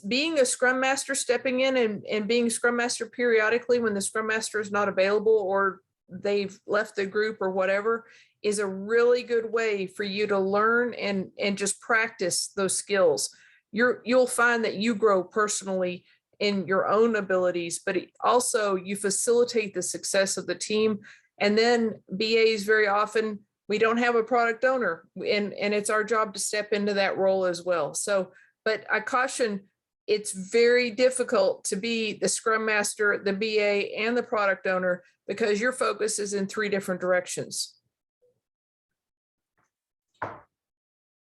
Being a Scrum Master, stepping in and being Scrum Master periodically when the Scrum Master is not available or they've left the group or whatever, is a really good way for you to learn and just practice those skills. you'll find that you grow personally in your own abilities, but also you facilitate the success of the team. And then BAs, very often, we don't have a product owner, and it's our job to step into that role as well. So, but I caution, it's very difficult to be the Scrum Master, the BA, and the product owner, because your focus is in 3 different directions.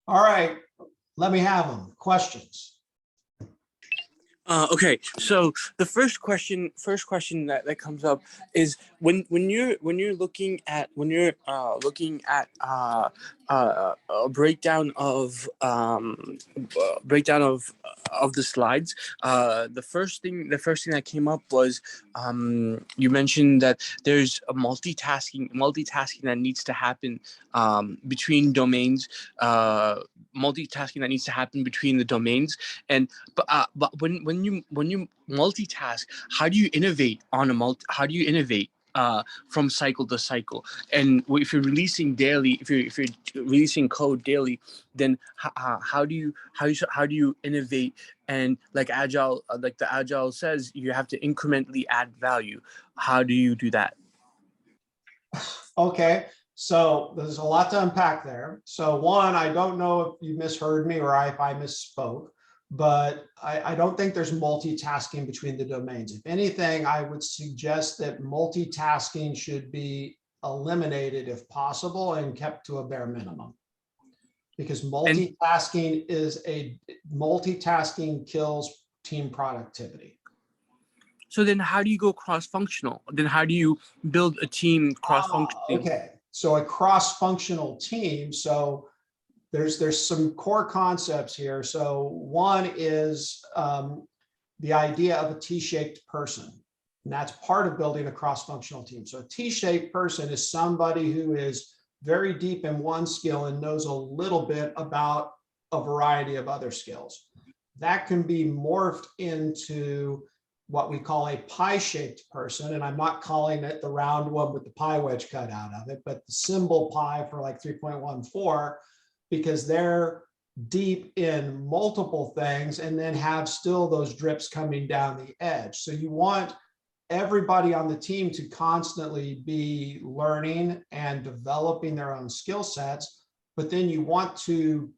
All right, let me have them. Questions? Okay, so the first question that comes up is when you're looking at a breakdown of the slides. The first thing that came up was you mentioned that there's a multitasking that needs to happen between domains. Multitasking that needs to happen between the domains, but when you multitask, how do you innovate from cycle to cycle? And if you're releasing daily, if you're releasing code daily, then how do you innovate? And like Agile, like the Agile says, you have to incrementally add value. How do you do that? Okay, so there's a lot to unpack there. So one, I don't know if you misheard me or if I misspoke, but I don't think there's multitasking between the domains. If anything, I would suggest that multitasking should be eliminated if possible and kept to a bare minimum. Because multitasking kills team productivity. So then how do you go cross-functional? Then how do you build a team cross-functioning? Okay, so a cross-functional team. So there's some core concepts here. So one is the idea of a T-shaped person. And that's part of building a cross-functional team. So a T-shaped person is somebody who is very deep in one skill and knows a little bit about a variety of other skills. That can be morphed into what we call a pie-shaped person. And I'm not calling it the round one with the pie wedge cut out of it, but the symbol pi for like 3.14, because they're deep in multiple things and then have still those drips coming down the edge. So you want everybody on the team to constantly be learning and developing their own skill sets, but then you want to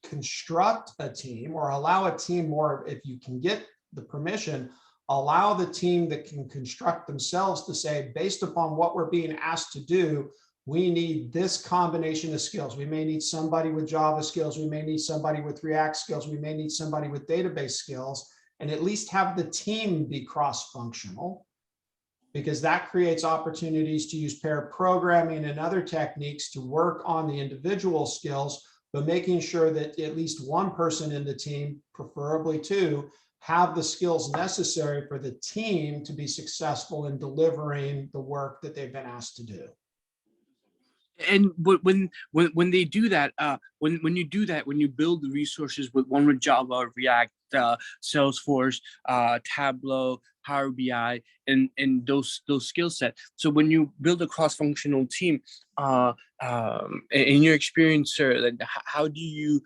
construct a team or allow a team more, if you can get the permission, allow the team that can construct themselves to say, based upon what we're being asked to do, we need this combination of skills. We may need somebody with Java skills. We may need somebody with React skills. We may need somebody with database skills, and at least have the team be cross-functional, because that creates opportunities to use pair programming and other techniques to work on the individual skills, but making sure that at least one person in the team, preferably 2, have the skills necessary for the team to be successful in delivering the work that they've been asked to do. And when they do that, when you do that, when you build the resources with one with Java, React, Salesforce, Tableau, Power BI, and those skill set. So when you build a cross-functional team, in your experience, sir, like how do you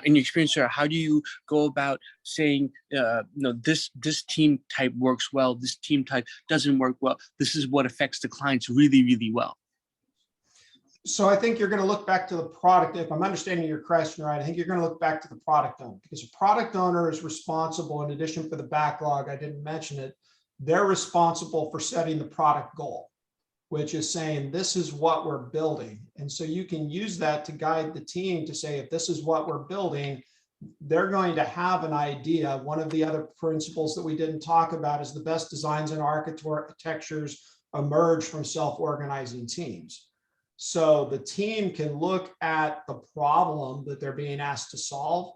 in your experience, sir, how do you go about saying, this team type works well, this team type doesn't work well, this is what affects the clients really, really well? So I think you're going to look back to the product. If I'm understanding your question right, I think you're going to look back to the product owner, because a product owner is responsible, in addition for the backlog, I didn't mention it, they're responsible for setting the product goal, which is saying, this is what we're building. And so you can use that to guide the team to say, if this is what we're building, they're going to have an idea. One of the other principles that we didn't talk about is the best designs and architectures emerge from self-organizing teams. So the team can look at the problem that they're being asked to solve,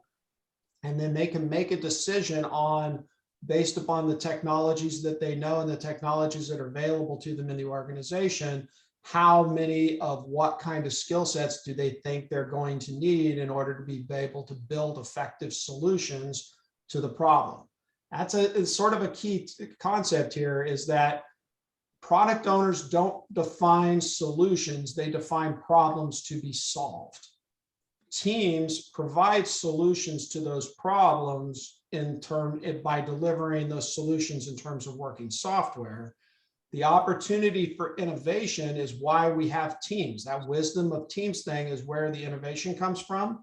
and then they can make a decision on, based upon the technologies that they know and the technologies that are available to them in the organization, how many of what kind of skill sets do they think they're going to need in order to be able to build effective solutions to the problem. It's sort of a key concept here, is that product owners don't define solutions, they define problems to be solved. teams provide solutions to those problems by delivering those solutions in terms of working software. The opportunity for innovation is why we have teams. That wisdom of teams thing is where the innovation comes from,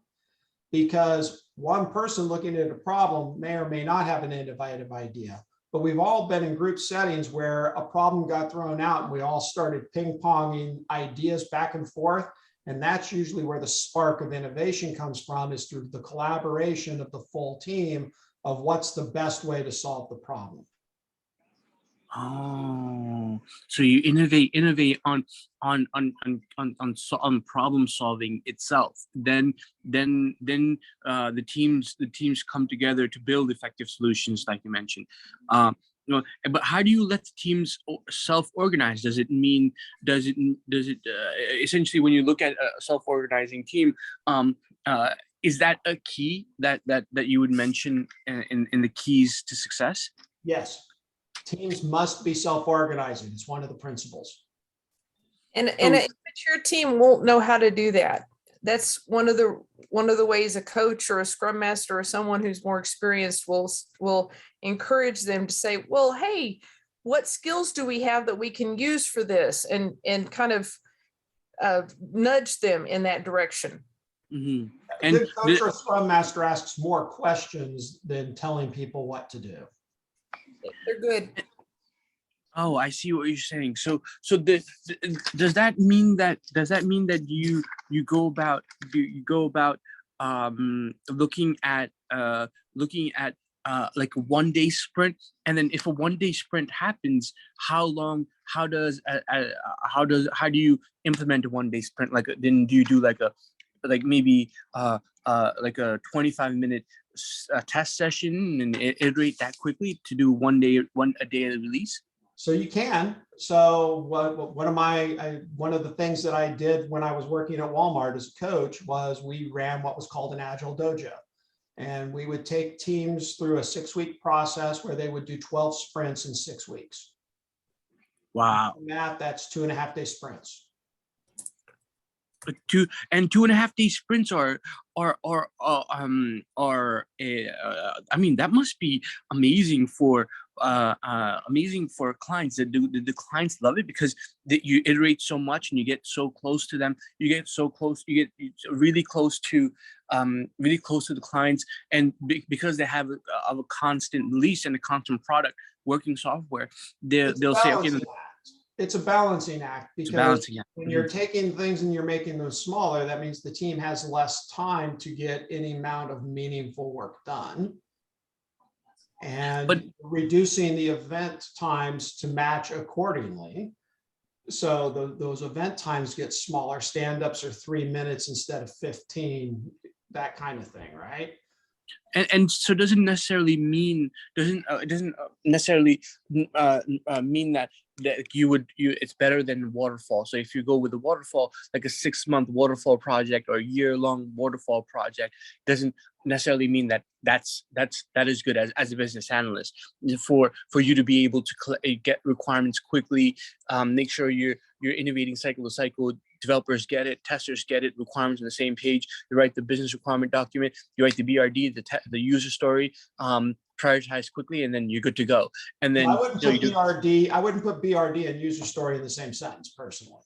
because one person looking at a problem may or may not have an innovative idea. But we've all been in group settings where a problem got thrown out and we all started ping-ponging ideas back and forth. And that's usually where the spark of innovation comes from, is through the collaboration of the full team of what's the best way to solve the problem. Oh, so you innovate on problem solving itself. Then the teams come together to build effective solutions, like you mentioned. But how do you let the teams self-organize? Does it essentially, when you look at a self-organizing team, is that a key that you would mention in the keys to success? Yes. Teams must be self-organizing. It's one of the principles. And an immature team won't know how to do that. That's one of the ways a coach or a scrum master or someone who's more experienced will encourage them to say, well, hey, what skills do we have that we can use for this, and kind of nudge them in that direction. Mm-hmm. A good coach or scrum master asks more questions than telling people what to do. They're good. Oh, I see what you're saying. So does that mean that you go about looking at like a 1 day sprint, and then if a 1 day sprint happens, how do you implement a 1 day sprint? Like, then do you do maybe a 25-minute test session and iterate that quickly to do a day release? So you can. So one of the things that I did when I was working at Walmart as a coach was we ran what was called an Agile dojo. And we would take teams through a 6-week process where they would do 12 sprints in 6 weeks. Wow. Math, that's 2.5-day sprints. But 2.5 day sprints I mean, that must be amazing for clients. The clients love it because you iterate so much and you get so close to them. You get really close to the clients, and because they have a constant release and a constant product working software, they'll say, okay. It's a balancing act, because when you're taking things and you're making them smaller, that means the team has less time to get any amount of meaningful work done. And reducing the event times to match accordingly. So those event times get smaller. Stand-ups are 3 minutes instead of 15, that kind of thing, right? And so it doesn't necessarily mean mean that it's better than waterfall. So if you go with a waterfall, like a 6-month waterfall project or a year-long waterfall project, doesn't necessarily mean that is good as a business analyst. For you to be able to get requirements quickly, make sure you're innovating cycle to cycle. Developers get it, testers get it, requirements on the same page. You write the business requirement document, you write the BRD, the user story, prioritize quickly, and then you're good to go. And then I wouldn't put BRD and user story in the same sentence personally.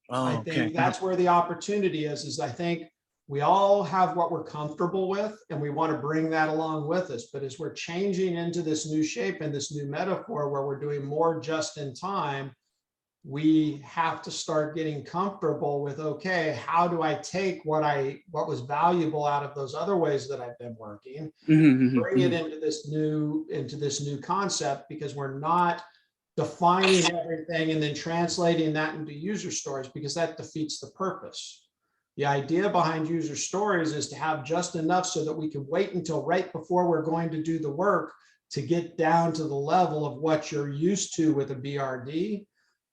I think that's where the opportunity is I think we all have what we're comfortable with, and we want to bring that along with us. But as we're changing into this new shape and this new metaphor where we're doing more just in time, we have to start getting comfortable with, okay, how do I take what was valuable out of those other ways that I've been working, bring it into this new concept, because we're not defining everything and then translating that into user stories, because that defeats the purpose. The idea behind user stories is to have just enough so that we can wait until right before we're going to do the work to get down to the level of what you're used to with a BRD.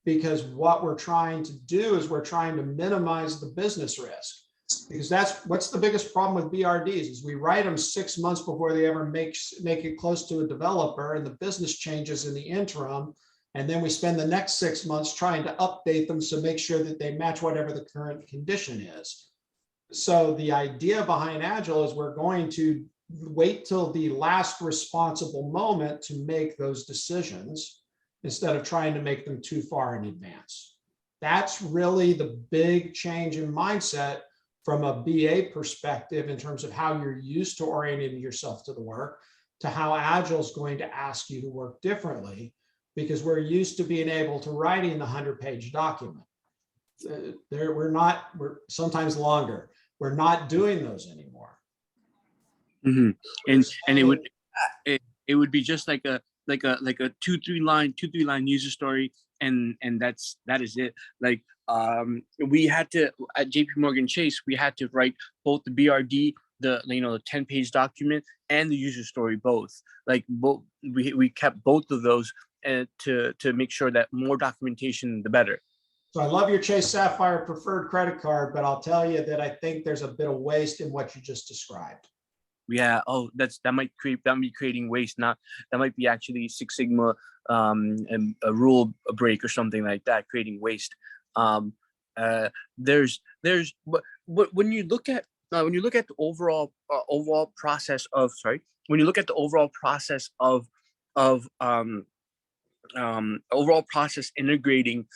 Because what we're trying to do is we're trying to minimize the business risk. Because what's the biggest problem with BRDs is we write them 6 months before they ever make it close to a developer, and the business changes in the interim. And then we spend the next 6 months trying to update them to make sure that they match whatever the current condition is. So the idea behind Agile is we're going to wait till the last responsible moment to make those decisions instead of trying to make them too far in advance. That's really the big change in mindset from a BA perspective in terms of how you're used to orienting yourself to the work to how Agile is going to ask you to work differently, because we're used to being able to writing the 100-page document. We're sometimes longer. We're not doing those anymore. And it would be just like a two three line user story, and that is it. Like we had to at JP Morgan Chase, we had to write both the BRD, the 10-page document, and the user story both. Like both, we kept both of those to make sure that more documentation the better. So I love your Chase Sapphire preferred credit card, but I'll tell you that I think there's a bit of waste in what you just described. Yeah. Oh, that might be creating waste. That might be actually Six Sigma and a rule break or something like that, creating waste. There's but when you look at the overall process of overall process integrating,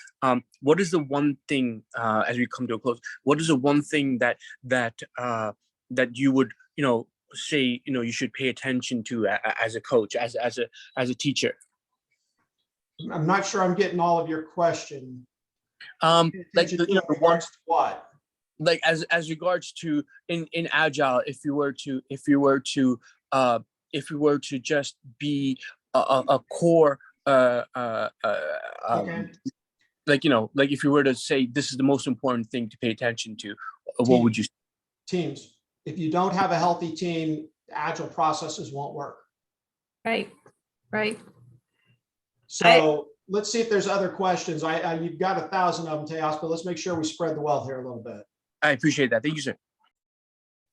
what is the one thing, as we come to a close, what is the one thing that you would say you should pay attention to as a coach, as a teacher? I'm not sure I'm getting all of your question. Like regards to what? Like as regards to in Agile, if you were to just be a core Okay. like if you were to say this is the most important thing to pay attention to, what would you say? Teams. If you don't have a healthy team, Agile processes won't work. Right. So let's see if there's other questions. You've got 1,000 of them, Teos, but let's make sure we spread the wealth here a little bit. I appreciate that. Thank you, sir.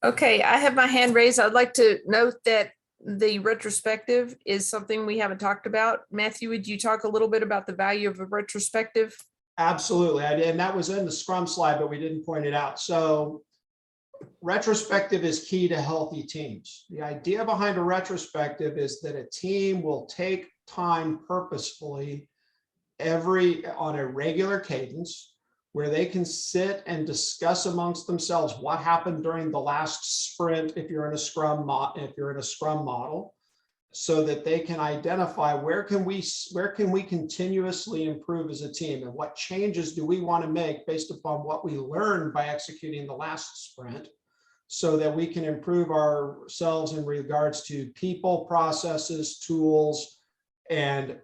Okay, I have my hand raised. I'd like to note that the retrospective is something we haven't talked about. Matthew, would you talk a little bit about the value of a retrospective? Absolutely. And that was in the Scrum slide, but we didn't point it out. So retrospective is key to healthy teams. The idea behind a retrospective is that a team will take time purposefully on a regular cadence where they can sit and discuss amongst themselves what happened during the last sprint if you're in a Scrum model, so that they can identify where can we continuously improve as a team, and what changes do we want to make based upon what we learned by executing the last sprint, so that we can improve ourselves in regards to people, processes, tools, and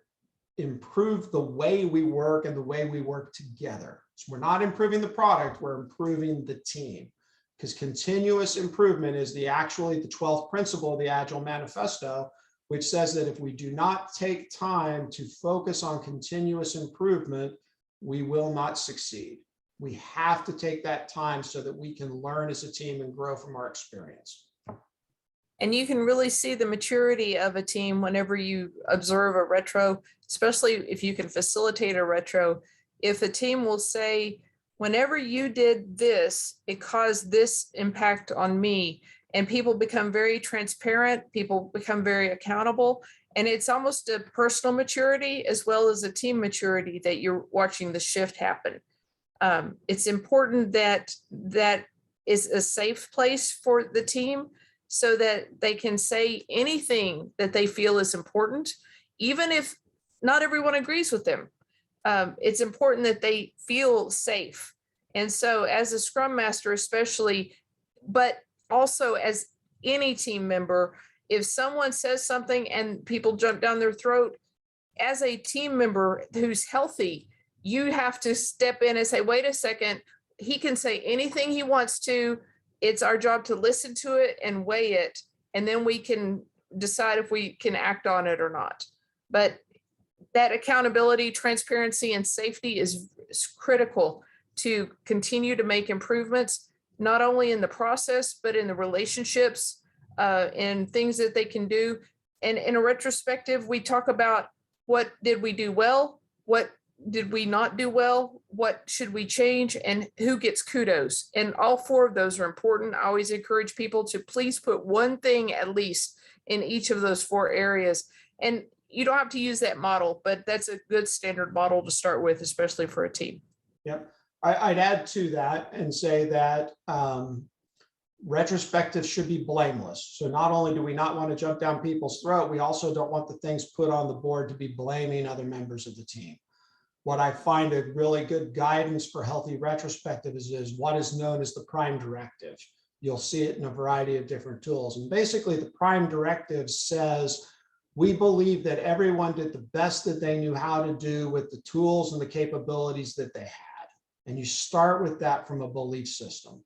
improve the way we work and the way we work together. So we're not improving the product, we're improving the team, because continuous improvement is actually the 12th principle of the Agile Manifesto, which says that if we do not take time to focus on continuous improvement, we will not succeed. We have to take that time so that we can learn as a team and grow from our experience. And you can really see the maturity of a team whenever you observe a retro, especially if you can facilitate a retro. If a team will say, whenever you did this, it caused this impact on me, and people become very transparent, people become very accountable, and it's almost a personal maturity as well as a team maturity that you're watching the shift happen. It's important that that is a safe place for the team, so that they can say anything that they feel is important, even if not everyone agrees with them. It's important that they feel safe. And so as a Scrum Master especially, but also as any team member, if someone says something and people jump down their throat, as a team member who's healthy, you have to step in and say, wait a second, he can say anything he wants to. It's our job to listen to it and weigh it, and then we can decide if we can act on it or not. But that accountability, transparency, and safety is critical to continue to make improvements, not only in the process, but in the relationships and things that they can do. And in a retrospective, we talk about what did we do well, what did we not do well? What should we change? And who gets kudos? And all four of those are important. I always encourage people to please put one thing at least in each of those four areas. And you don't have to use that model, but that's a good standard model to start with, especially for a team. Yep. I'd add to that and say that retrospective should be blameless. So not only do we not want to jump down people's throat, we also don't want the things put on the board to be blaming other members of the team. What I find a really good guidance for healthy retrospective is what is known as the prime directive. You'll see it in a variety of different tools. And basically the prime directive says, we believe that everyone did the best that they knew how to do with the tools and the capabilities that they had. And you start with that from a belief system.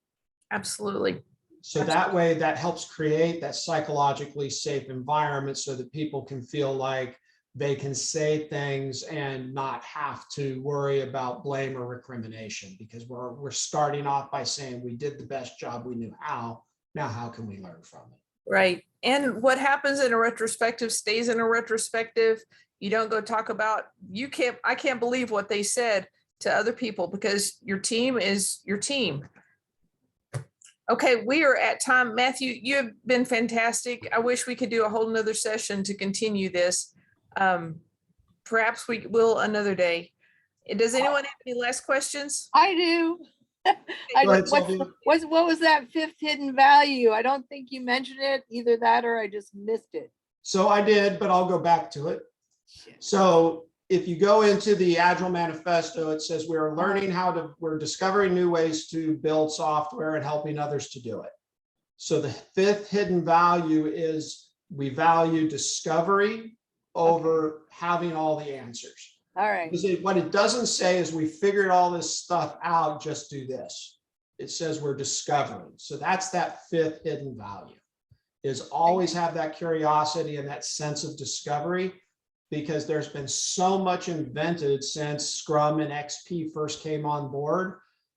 Absolutely. So that way that helps create that psychologically safe environment so that people can feel like they can say things and not have to worry about blame or recrimination, because we're starting off by saying we did the best job we knew how. Now, how can we learn from it? Right. And what happens in a retrospective stays in a retrospective. You don't go talk about, I can't believe what they said to other people, because your team is your team. Okay, we are at time. Matthew, you have been fantastic. I wish we could do a whole nother session to continue this. Perhaps we will another day. Does anyone have any last questions? I do. Go ahead, Sylvia. What was that fifth hidden value? I don't think you mentioned it, either that or I just missed it. So I did, but I'll go back to it. So if you go into the Agile Manifesto, it says we're learning we're discovering new ways to build software and helping others to do it. So the fifth hidden value is we value discovery over having all the answers. All right. Because what it doesn't say is we figured all this stuff out, just do this. It says we're discovering. So that's that fifth hidden value, is always have that curiosity and that sense of discovery, because there's been so much invented since Scrum and XP first came on board.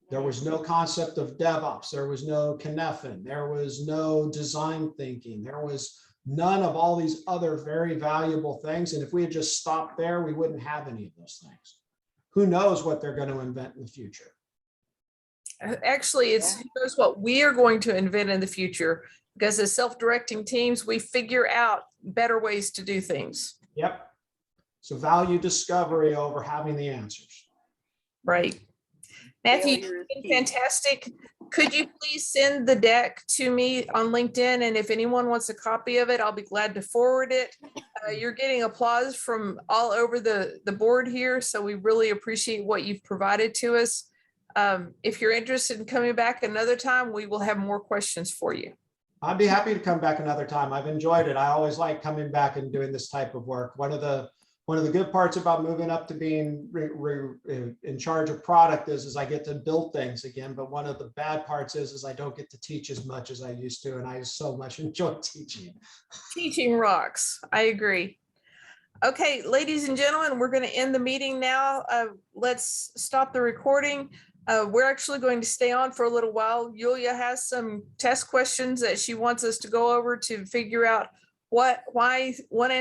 There was no concept of DevOps. There was no Connecting. There was no design thinking. There was none of all these other very valuable things. And if we had just stopped there, we wouldn't have any of those things. Who knows what they're going to invent in the future? Actually, it's who knows what we are going to invent in the future, because as self-directing teams, we figure out better ways to do things. Yep. So value discovery over having the answers. Right. Matthew, you've been fantastic. Could you please send the deck to me on LinkedIn? And if anyone wants a copy of it, I'll be glad to forward it. You're getting applause from all over the board here, so we really appreciate what you've provided to us. If you're interested in coming back another time, we will have more questions for you. I'd be happy to come back another time. I've enjoyed it. I always like coming back and doing this type of work. One of the good parts about moving up to being in charge of product is I get to build things again. But one of the bad parts is I don't get to teach as much as I used to. And I so much enjoy teaching. Teaching rocks. I agree. Okay, ladies and gentlemen, we're going to end the meeting now. Let's stop the recording. We're actually going to stay on for a little while. Yulia has some test questions that she wants us to go over to figure out why one answer